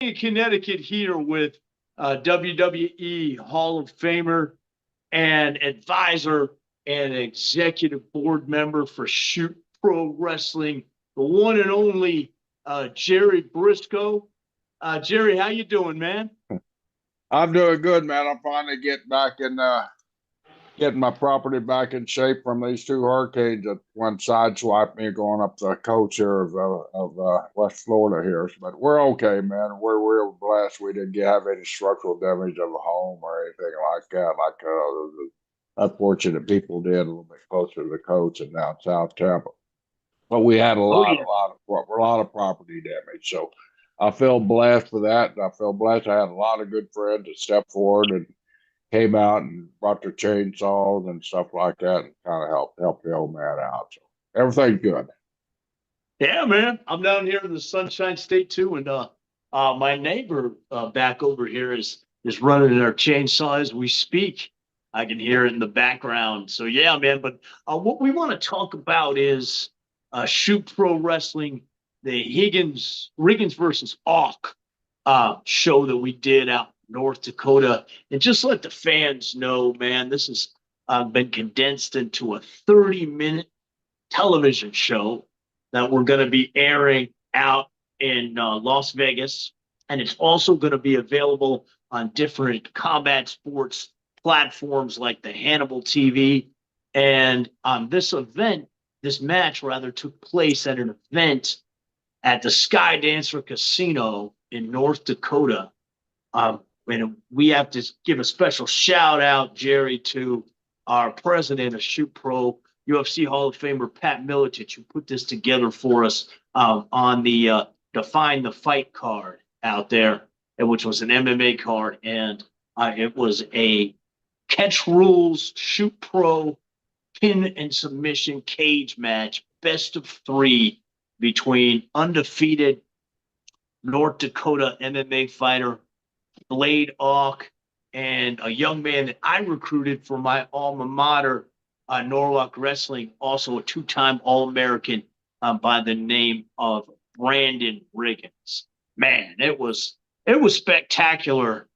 in Connecticut here with WWE Hall of Famer and advisor and executive board member for Shoot Pro Wrestling, the one and only Jerry Brisco. Jerry, how you doing, man? I'm doing good, man. I'm finally getting back in, getting my property back in shape from these two hurricanes that one sideswiped me going up the coast here of West Florida here. But we're okay, man. We're blessed. We didn't have any structural damage of the home or anything like that. Like the unfortunate people did a little bit closer to the coast and down South Tampa. But we had a Oh lot, yeah. a lot of property damage. So I feel blessed for that. And I feel blessed. I had a lot of good friends that stepped forward and came out and brought their chainsaws and stuff like that and kind of help the old man out. So everything's good. Yeah, man. I'm down here in the Sunshine State too, and my neighbor back over here is running their chainsaw as we speak. I can hear it in the background. So yeah, man. But what we want to talk about is Shoot Pro Wrestling, the Riggins versus Auk show that we did out in North Dakota, and just let the fans know, man, this has been condensed into a 30-minute television show that we're going to be airing out in Las Vegas. And it's also going to be available on different combat sports platforms like the Hannibal TV. And this match rather, took place at an event at the Skydancer Casino in North Dakota. And we have to give a special shout out, Jerry, to our president of Shoot Pro, UFC Hall of Famer Pat Miletich, who put this together for us on the Define the Fight card out there, which was an MMA card. And it was a catch rules, Shoot Pro, pin and submission cage match, best of three between undefeated North Dakota MMA fighter Blade Auk and a young man that I recruited for my alma mater, Norwalk Wrestling, also a two-time All-American by the name of Brandon Riggins. Man, it was spectacular,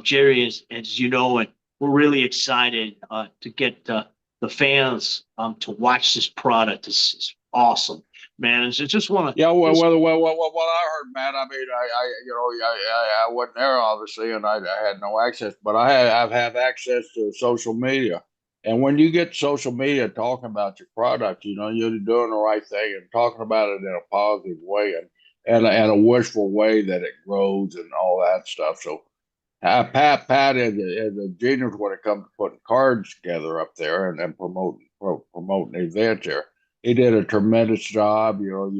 Jerry, as you know, and we're really excited to get the fans to watch this product. It's awesome, man. And so just want Yeah, to what I heard, man. I mean, I wasn't there obviously, and I had no access, but I've had access to social media. And when you get social media talking about your product, you're doing the right thing and talking about it in a positive way and a wishful way that it grows and all that stuff. So Pat is a genius when it comes to putting cards together up there and promoting the event there. He did a tremendous job. You're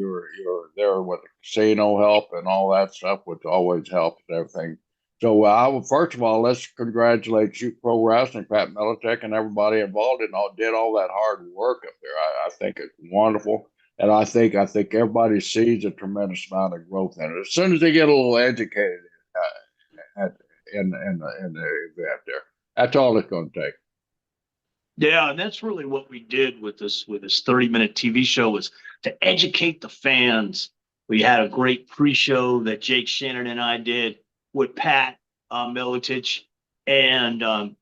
there with the casino help and all that stuff, which always helps and everything. So I will first of all let's congratulate Shoot Pro Wrestling, Pat Miletich, and everybody involved in all did all that hard work up there. I think it's wonderful. And I think everybody sees a tremendous amount of growth in it. As soon as they get a little educated at in the event there. That's all it's going to take. Yeah, and that's really what we did with this 30-minute TV show, was to educate the fans. We had a great pre-show that Jake Shannon and I did with Pat Miletich, and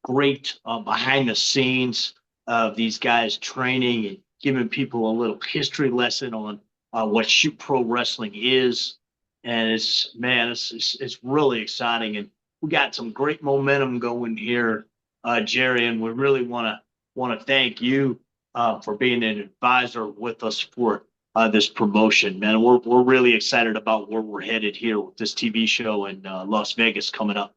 great behind the scenes of these guys training and giving people a little history lesson on what Shoot Pro Wrestling is. And it's really exciting, and we got some great momentum going here, Jerry. And we really want to thank you for being an advisor with us for this promotion, man. We're really excited about where we're headed here with this TV show in Las Vegas coming up.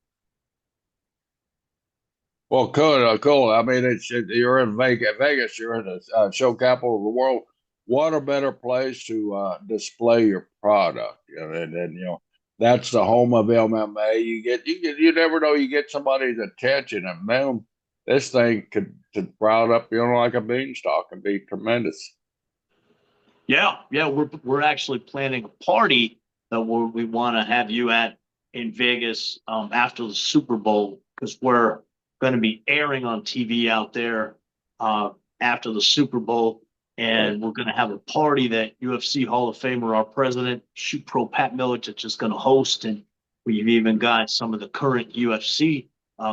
Well, cool. I mean, you're in Vegas. You're in the show capital of the world. What a better place to display your product, and that's the home of MMA. You never know. You get somebody's attention, and man, this thing could sprout up, like a beanstalk and be tremendous. Yeah, we're actually planning a party that we want to have you at in Vegas after the Super Bowl, because we're going to be airing on TV out there after the Super Bowl. and we're going to have a party that UFC Hall of Famer, our president, Shoot Pro Pat Miletich, is going to host. And we've even got some of the current UFC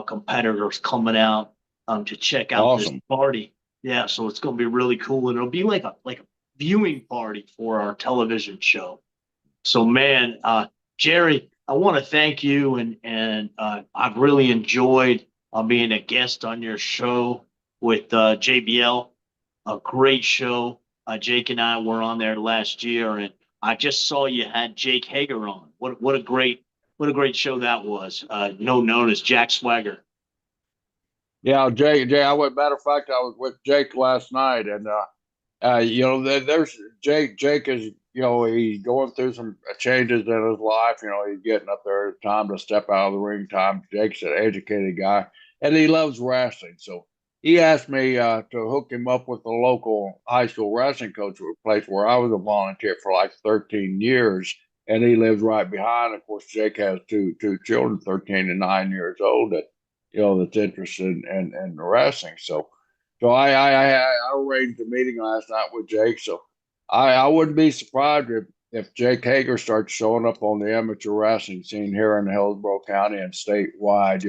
competitors coming out to check out this Awesome. party. Yeah, so it's going to be really cool, and it'll be like a viewing party for our television show. So, man, Jerry, I want to thank you, and I've really enjoyed being a guest on your show with JBL. A great show. Jake and I were on there last year, and I just saw you had Jake Hager on. What a great show that was. Known as Jack Swagger. Yeah, Jay. Matter of fact, I was with Jake last night, and there's Jake. Jake is, he's going through some changes in his life. He's getting up there. Time to step out of the ring. Time. Jake's an educated guy, and he loves wrestling. So he asked me to hook him up with a local high school wrestling coach, a place where I was a volunteer for like 13 years, and he lives right behind. Of course, Jake has two children, 13 and 9 years old, that that's interested in wrestling. So I arranged a meeting last night with Jake. So I wouldn't be surprised if Jake Hager starts showing up on the amateur wrestling scene here in Hillsborough County and statewide,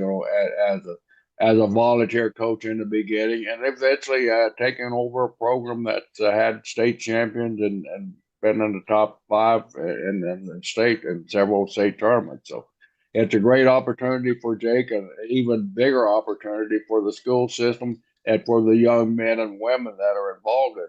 as a volunteer coach in the beginning, and eventually taking over a program that's had state champions and been in the top five in the state in several state tournaments. So it's a great opportunity for Jake, and an even bigger opportunity for the school system and for the young men and women that are involved in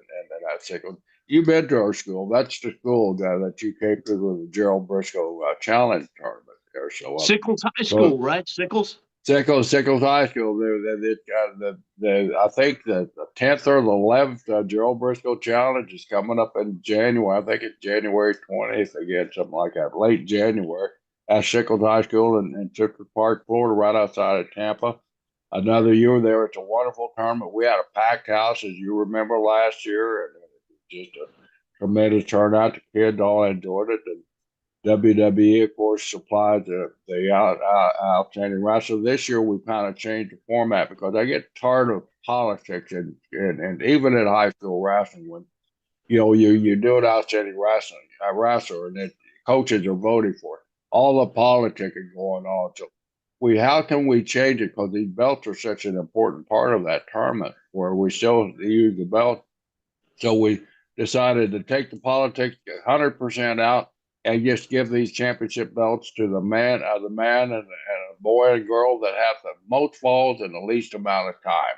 that cycle. You've been to our school. That's the school that you came to with the Gerald Brisco Challenge tournament there. Sickles High So School, right? Sickles. Sickles High School. I think the 10th or the 11th Gerald Brisco Challenge is coming up in January. I think it's January 20th again, something like that, late January at Sickles High School in Citrus Park, Florida, right outside of Tampa. Another year there. It's a wonderful tournament. We had a packed house, as you remember, last year, and it was just a tremendous turnout. The kids all enjoyed it. And WWE, of course, supplied the outstanding wrestler. This year, we kind of changed the format because I get tired of politics and even in high school wrestling when you do an outstanding wrestler, and then coaches are voting for it. All the politics is going on. So how can we change it? Because these belts are such an important part of that tournament where we still use the belt. So we decided to take the politics 100% out and just give these championship belts to the man and a boy and girl that have the most falls in the least amount of time.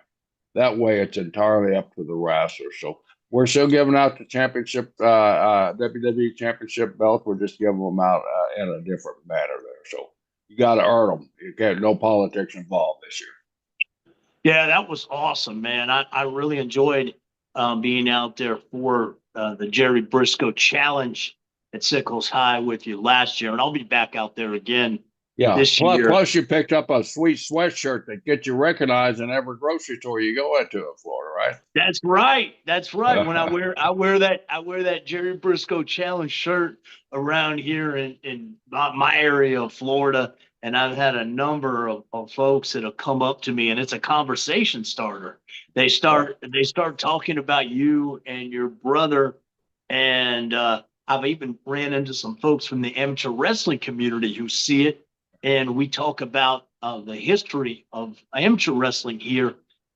That way, it's entirely up to the wrestler. So we're still giving out the championship, WWE championship belts. We're just giving them out in a different manner there. So you got to earn them. You can't, no politics involved this year. Yeah, that was awesome, man. I really enjoyed being out there for the Jerry Brisco Challenge at Sickles High with you last year, and I'll be back out there again this year. Plus, you picked up a sweet sweatshirt that gets you recognized in every grocery store you go into in Florida, right? That's right. That's right. When I wear that Jerry Brisco Challenge shirt around here in my area of Florida, and I've had a number of folks that have come up to me, and it's a conversation starter. They start talking about you and your brother, and I've even ran into some folks from the amateur wrestling community who see it, and we talk about the history of amateur wrestling here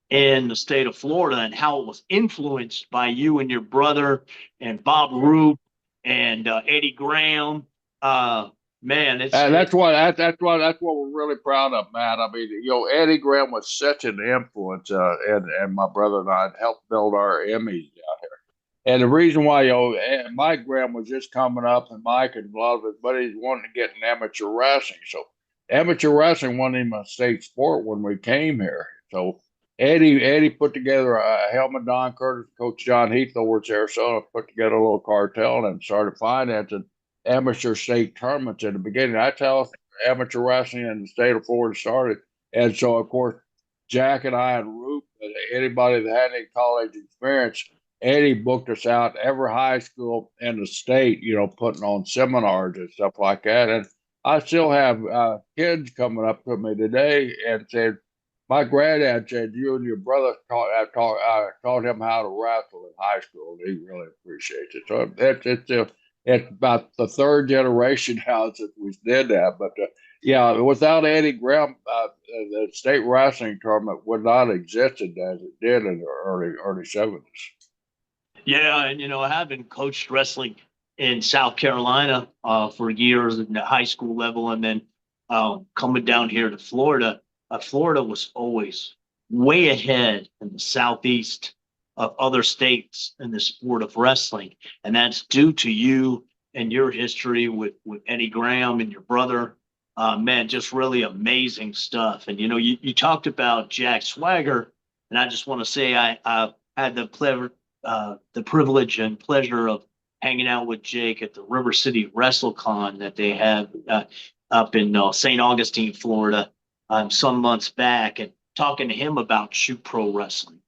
in the state of Florida and how it was influenced by you and your brother and Bob Roop and Eddie Graham. Man, that's what we're really proud of, Matt. I mean, Eddie Graham was such an influence, and my brother and I helped build our image out here. And the reason why, Mike Graham was just coming up, and Mike and a lot of his buddies wanted to get in amateur wrestling. So amateur wrestling wasn't even a state sport when we came here. So Eddie put together Helmut Don Curtis, Coach John Heath over at Sarasota, put together a little cartel and started financing amateur state tournaments in the beginning. That's how amateur wrestling in the state of Florida started. And so, of course, Jack and I and Roop, and anybody that had any college experience, Eddie booked us out every high school in the state, putting on seminars and stuff like that. And I still have kids coming up to me today and said, My granddad said you and your brother taught him how to wrestle in high school, and he really appreciates it. So it's about the third generation now since we did that. But yeah, without Eddie Graham, the state wrestling tournament would not have existed as it did in the early 70s. Yeah, and having coached wrestling in South Carolina for years at the high school level, and then coming down here to Florida, Florida was always way ahead in the southeast of other states in the sport of wrestling, and that's due to you and your history with Eddie Graham and your brother. Man, just really amazing stuff. And you talked about Jack Swagger, and I just want to say I had the privilege and pleasure of hanging out with Jake at the River City WrestleCon that they have up in St. Augustine, Florida, some months back, and talking to him about Shoot Pro Wrestling.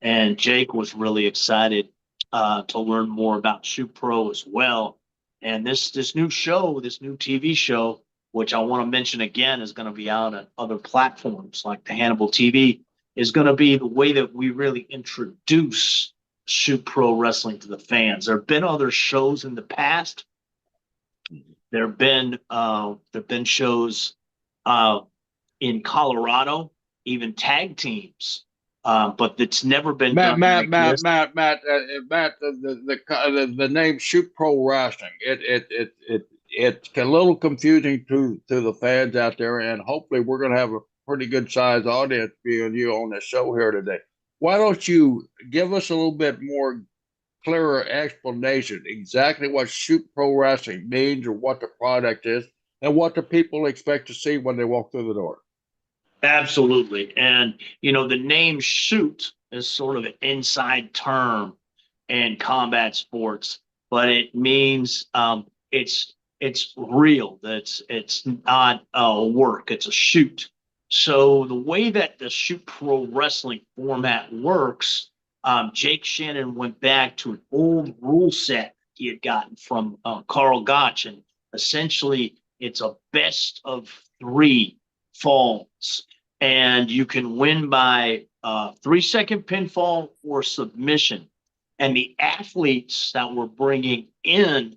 And Jake was really excited to learn more about Shoot Pro as well. And this new show, this new TV show, which I want to mention again, is going to be out on other platforms like the Hannibal TV, is going to be the way that we really introduce Shoot Pro Wrestling to the fans. There have been other shows in the past. There have been shows in Colorado, even tag teams, but it's never been Matt, done Matt, like Matt, this. Matt, Matt, Matt. The name Shoot Pro Wrestling. It's a little confusing to the fans out there, and hopefully we're going to have a pretty good sized audience being you on the show here today. Why don't you give us a little bit more clearer explanation exactly what Shoot Pro Wrestling means, or what the product is, and what the people expect to see when they walk through the door? Absolutely. And, the name shoot is sort of an inside term in combat sports, but it means it's real. It's not a work, it's a shoot. So the way that the Shoot Pro Wrestling format works, Jake Shannon went back to an old rule set he had gotten from Carl Gotch, and essentially it's a best of three falls, and you can win by 3-second pinfall or submission. And the athletes that we're bringing in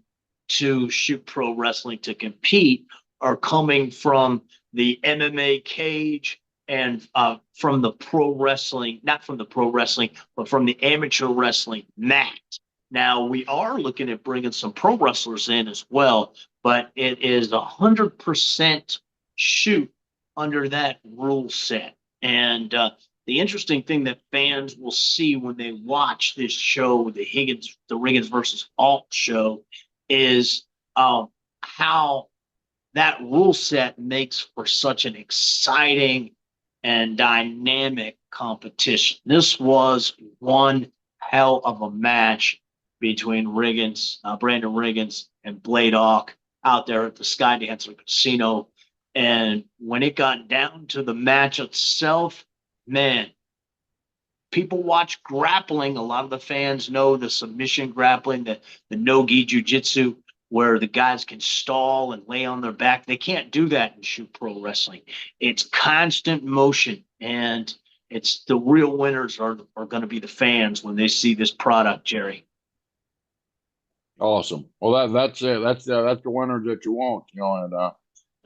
to Shoot Pro Wrestling to compete are coming from the MMA cage and from the pro wrestling, not from the pro wrestling, but from the amateur wrestling mat. Now, we are looking at bringing some pro wrestlers in as well, but it is 100% shoot under that rule set. And the interesting thing that fans will see when they watch this show, the Riggins versus Alt show, is how that rule set makes for such an exciting and dynamic competition. This was one hell of a match between Brandon Riggins, and Blade Hawk out there at the Skydancer Casino. And when it got down to the match itself, man, people watch grappling. A lot of the fans know the submission grappling, the no-gi jiu-jitsu, where the guys can stall and lay on their back. They can't do that in Shoot Pro Wrestling. It's constant motion, and it's the real winners are going to be the fans when they see this product, Jerry. Awesome. Well, that's it. That's the winners that you want, and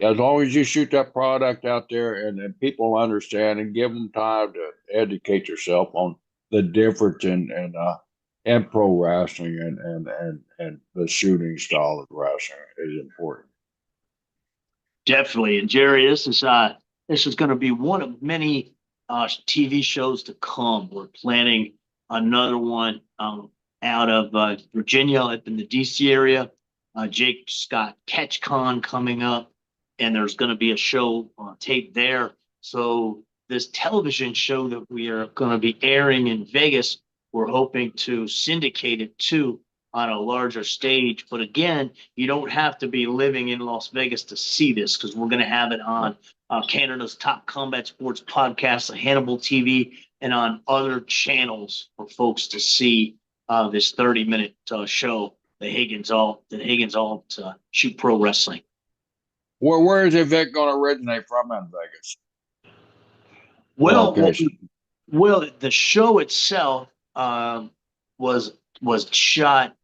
as long as you shoot that product out there, and people understand, and give them time to educate yourself on the difference in pro wrestling and the shooting style of wrestling is important. Definitely. And Jerry, this is going to be one of many TV shows to come. We're planning another one out of Virginia, up in the DC area. Jake's got CatchCon coming up, and there's going to be a show taped there. So this television show that we are going to be airing in Vegas, we're hoping to syndicate it too on a larger stage. But again, you don't have to be living in Las Vegas to see this, because we're going to have it on Canada's top combat sports podcast, the Hannibal TV, and on other channels for folks to see this 30-minute show, the Higgins Alt Shoot Pro Wrestling. Where is the event going to originate from in Vegas? Well, Okay. the show itself was shot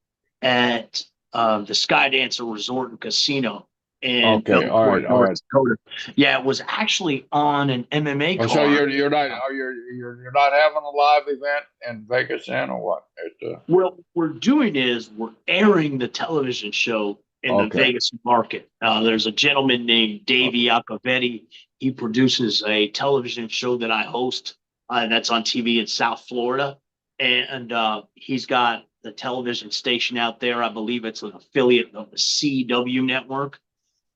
at the Skydancer Resort and Casino in Okay. All right. Belport, All North right. Dakota. Yeah, it was actually on an MMA Oh, so card. you're not are you're not having a live event in Vegas then or what? Well, what we're doing is we're airing the television show in the Okay. Vegas market. There's a gentleman named Davey Iacovetti. He produces a television show that I host that's on TV in South Florida. And he's got the television station out there. I believe it's an affiliate of the CW network.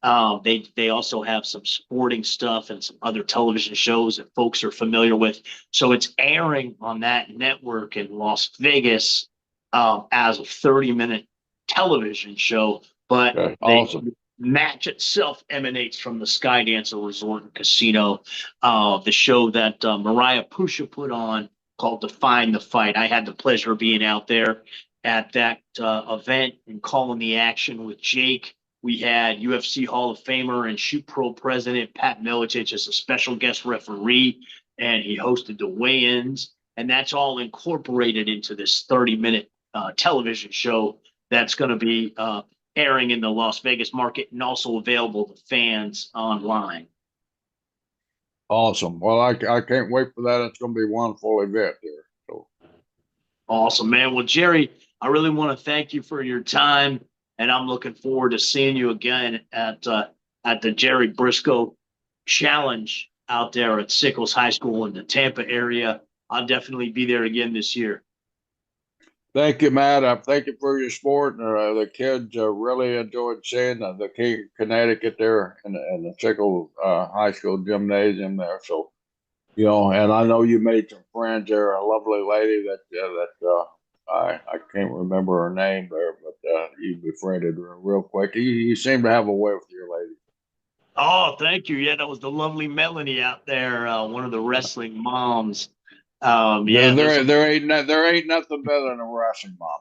They also have some sporting stuff and some other television shows that folks are familiar with. So it's airing on that network in Las Vegas as a 30-minute television show, but Okay. the Awesome. match itself emanates from the Skydancer Resort and Casino, the show that Mariah Pusha put on called Define the Fight. I had the pleasure of being out there at that event and calling the action with Jake. We had UFC Hall of Famer and Shoot Pro president Pat Miletich as a special guest referee, and he hosted the weigh-ins. And that's all incorporated into this 30-minute television show that's going to be airing in the Las Vegas market and also available to fans online. Awesome. Well, I can't wait for that. It's going to be a wonderful event there. So Awesome, man. Well, Jerry, I really want to thank you for your time, and I'm looking forward to seeing you again at the Jerry Brisco Challenge out there at Sickles High School in the Tampa area. I'll definitely be there again this year. thank you, Matt. I thank you for your support. The kids really enjoyed seeing the King Connecticut there in the Sickle High School gymnasium there. So and I know you made some friends there. A lovely lady I can't remember her name there, but you befriended her real quick. You seem to have a way with your lady. Oh, thank you. Yeah, that was the lovely Melanie out there, one of the wrestling moms. There, Yeah, there's there, there ain't there ain't nothing better than a wrestling mom.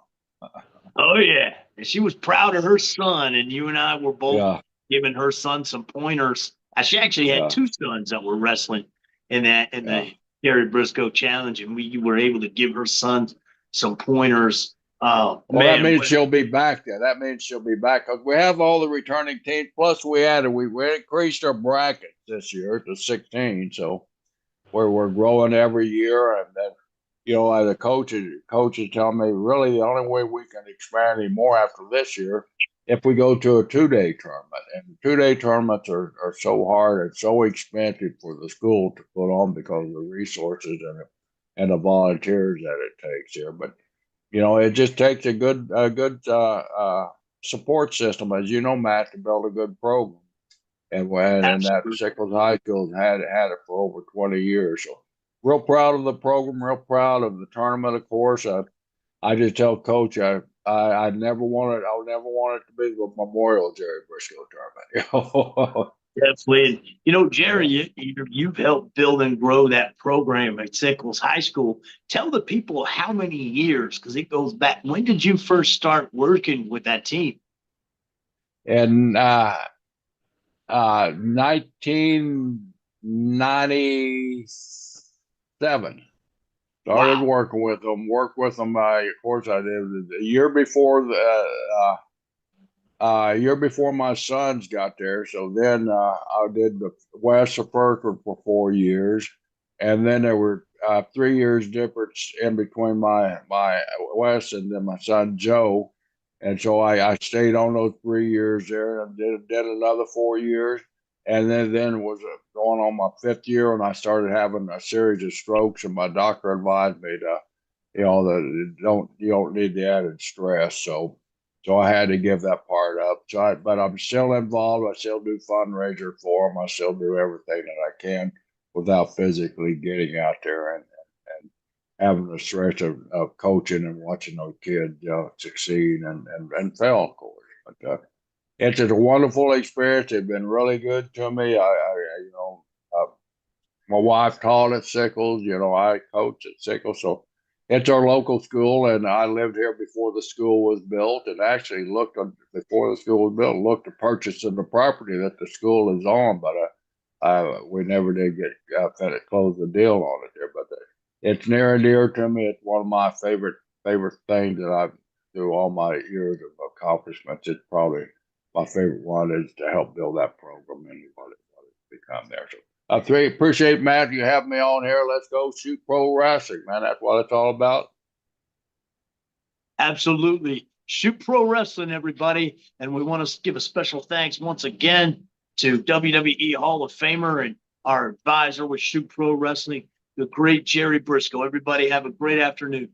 Oh yeah, and she was proud of her son, and you and I were both Yeah, giving her son some pointers. She actually had yeah, two sons that were wrestling in yeah. the Gary Briscoe challenge, and we were able to give her son some pointers. Well, that Man, means she'll be back there. That means she'll be back because we have all the returning teams. Plus, we increased our brackets this year to 16. So we're growing every year, and then the coaches tell me really the only way we can expand anymore after this year if we go to a 2-day tournament. And 2-day tournaments are so hard and so expensive for the school to put on because of the resources and the volunteers that it takes here. But it just takes a good support system, as you know, Matt, to build a good program. And that absolutely. Sickles High School had it for over 20 years. So real proud of the program, real proud of the tournament. Of course, I just tell Coach I would never want it to be the Memorial Jerry Briscoe tournament. Definitely. Jerry, Yeah. you've helped build and grow that program at Sickles High School. Tell the people how many years, because it goes back. When did you first start working with that team? And 1997. Started Wow. working with them. Worked with them. Of course, I did the year before year before my sons got there. So then I did the West of Berkeley for 4 years, and then there were 3 years difference in between my West and then my son Joe, and so I stayed on those 3 years there and did another 4 years, and then was going on my fifth year, and I started having a series of strokes, and my doctor advised me to that you don't need the added stress. So I had to give that part up. But I'm still involved. I still do fundraiser for them. I still do everything that I can without physically getting out there and having the stress of coaching and watching those kids succeed and fail, of course. But it's a wonderful experience. They've been really good to me. Uh, my wife taught at Sickles. I coach at Sickles. So it's our local school, and I lived here before the school was built, and actually looked before the school was built, looked to purchasing the property that the school is on, but We never did get close the deal on it there, but it's near and dear to me. It's one of my favorite things that I've through all my years of accomplishments. It's probably my favorite one is to help build that program and what it's become there. So I appreciate Matt you have me on here. Let's go shoot pro wrestling, man. That's what it's all about. Absolutely. Shoot Pro Wrestling, everybody. And we want to give a special thanks once again to WWE Hall of Famer and our advisor with Shoot Pro Wrestling, the great Jerry Brisco. Everybody have a great afternoon.